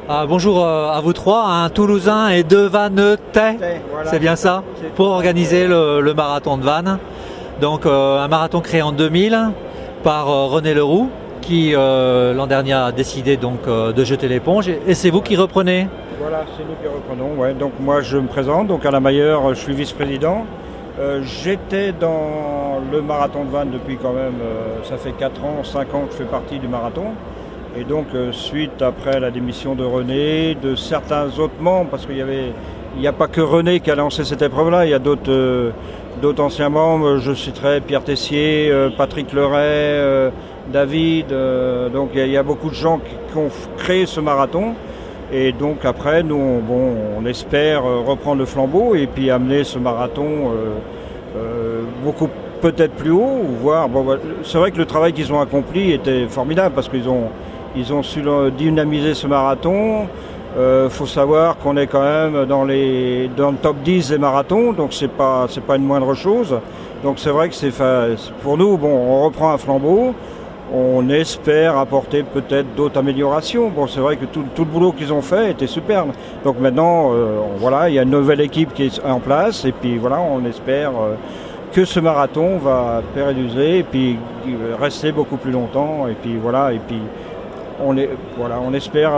Bonjour à vous trois, un Toulousain et deux Vannetais, Voilà. c'est bien ça, pour organiser le marathon de Vannes. Donc un marathon créé en 2000 par René Leroux qui l'an dernier a décidé donc de jeter l'éponge et c'est vous qui reprenez. Voilà, c'est nous qui reprenons. Ouais. Donc moi je me présente, donc Alain Mailleur, je suis vice-président. J'étais dans le marathon de Vannes depuis quand même, ça fait 4 ans, 5 ans que je fais partie du marathon. Et donc suite après la démission de René, de certains autres membres, parce qu'il n'y a pas que René qui a lancé cette épreuve-là, il y a d'autres anciens membres, je citerai Pierre Tessier, Patrick Leray, David, donc il y a beaucoup de gens qui ont créé ce marathon. Et donc après, nous, on espère reprendre le flambeau et puis amener ce marathon beaucoup peut-être plus haut, ou voir. C'est vrai que le travail qu'ils ont accompli était formidable parce qu'ils ont su dynamiser ce marathon. Faut savoir qu'on est quand même dans le top 10 des marathons, donc c'est pas une moindre chose. Donc c'est vrai que pour nous, on reprend un flambeau. On espère apporter peut-être d'autres améliorations. C'est vrai que tout le boulot qu'ils ont fait était superbe. Donc maintenant, voilà, il y a une nouvelle équipe qui est en place et puis voilà, on espère que ce marathon va pérenniser et puis rester beaucoup plus longtemps. Et puis voilà, on espère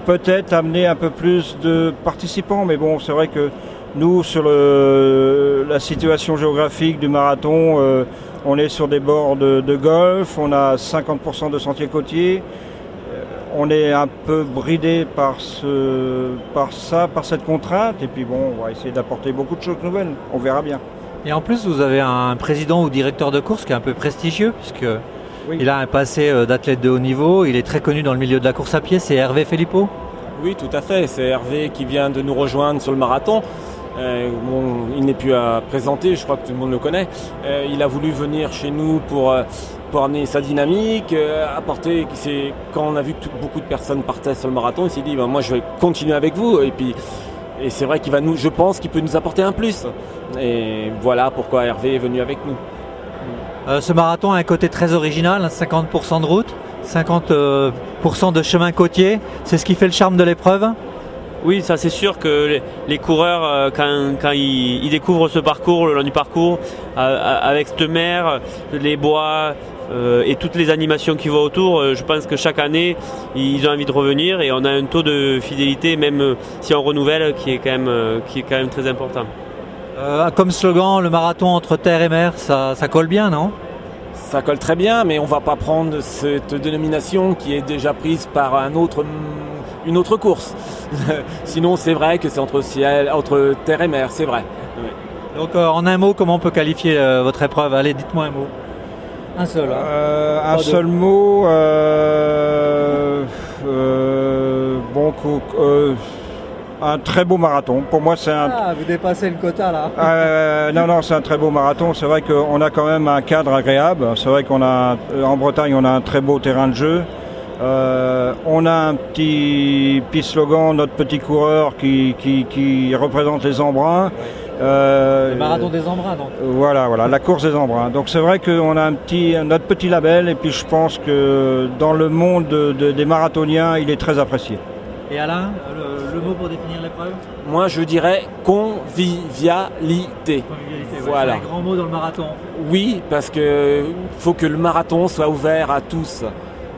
peut-être amener un peu plus de participants. Mais bon, c'est vrai que nous, sur la situation géographique du marathon, on est sur des bords de golf, on a 50% de sentiers côtiers. On est un peu bridé par cette contrainte. Et puis on va essayer d'apporter beaucoup de choses nouvelles. On verra bien. Et en plus, vous avez un président ou directeur de course qui est un peu prestigieux, puisque il a un passé d'athlète de haut niveau. Il est très connu dans le milieu de la course à pied, c'est Hervé Philippot. Oui, tout à fait. C'est Hervé qui vient de nous rejoindre sur le marathon. Il n'est plus à présenter, je crois que tout le monde le connaît. Il a voulu venir chez nous pour amener sa dynamique, apporter. Quand on a vu que beaucoup de personnes partaient sur le marathon, il s'est dit moi je vais continuer avec vous. Et c'est vrai je pense qu'il peut nous apporter un plus. Et voilà pourquoi Hervé est venu avec nous. Ce marathon a un côté très original, 50% de route, 50% de chemin côtier. C'est ce qui fait le charme de l'épreuve. Oui, ça c'est sûr que les coureurs, quand ils découvrent ce parcours, le long du parcours, avec cette mer, les bois et toutes les animations qui vont autour, je pense que chaque année, ils ont envie de revenir et on a un taux de fidélité, même si on renouvelle, qui est quand même très important. Comme slogan, le marathon entre terre et mer, ça colle bien, non ? Ça colle très bien, mais on ne va pas prendre cette dénomination qui est déjà prise par une autre course. Sinon, c'est vrai que c'est entre terre et mer, c'est vrai. Oui. Donc, en un mot, comment on peut qualifier votre épreuve ? Allez, dites-moi un mot. Un seul. Un seul mot. Un très beau marathon. Pour moi, c'est vous dépassez le quota là. Non, c'est un très beau marathon. C'est vrai qu'on a quand même un cadre agréable. C'est vrai en Bretagne, on a un très beau terrain de jeu. On a un petit slogan, notre petit coureur qui représente les embruns. Le marathon des embruns, donc. Voilà, la course des embruns. Donc c'est vrai qu'on a notre petit label et puis je pense que dans le monde des marathoniens, il est très apprécié. Et Alain, le mot pour définir l'épreuve ? Moi, je dirais convivialité. Voilà. C'est un grand mot dans le marathon. Oui, parce que faut que le marathon soit ouvert à tous.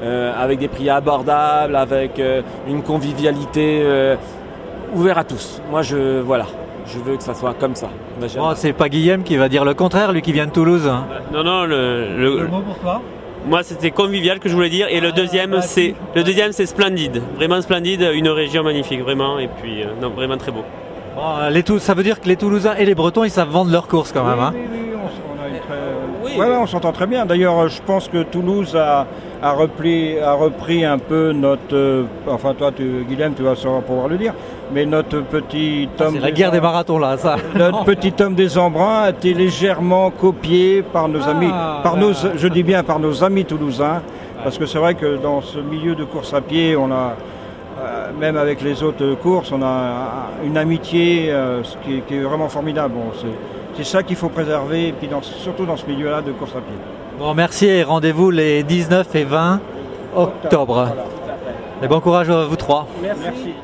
Avec des prix abordables, avec une convivialité ouverte à tous. Moi, je veux que ça soit comme ça. C'est pas Guillaume qui va dire le contraire, lui qui vient de Toulouse. Non, le mot pour toi ? Moi, c'était convivial que je voulais dire. Et le deuxième, c'est splendide. Vraiment splendide, une région magnifique, vraiment. Et puis, vraiment très beau. Ça veut dire que les Toulousains et les Bretons, ils savent vendre leurs courses quand même. On s'entend très bien. D'ailleurs, je pense que Toulouse a repris un peu notre... enfin, toi, Guilhem, tu vas pouvoir le dire. Mais notre petit tome... C'est la guerre des marathons, là, ça. Notre petit tome des embruns a été légèrement copié par nos amis. Je dis bien par nos amis toulousains. Parce que c'est vrai que dans ce milieu de course à pied, on a... même avec les autres courses, on a une amitié qui est vraiment formidable. C'est ça qu'il faut préserver, et puis surtout dans ce milieu-là de course à pied. Bon, merci et rendez-vous les 19 et 20 octobre. Voilà. Et bon courage à vous trois. Merci. Merci.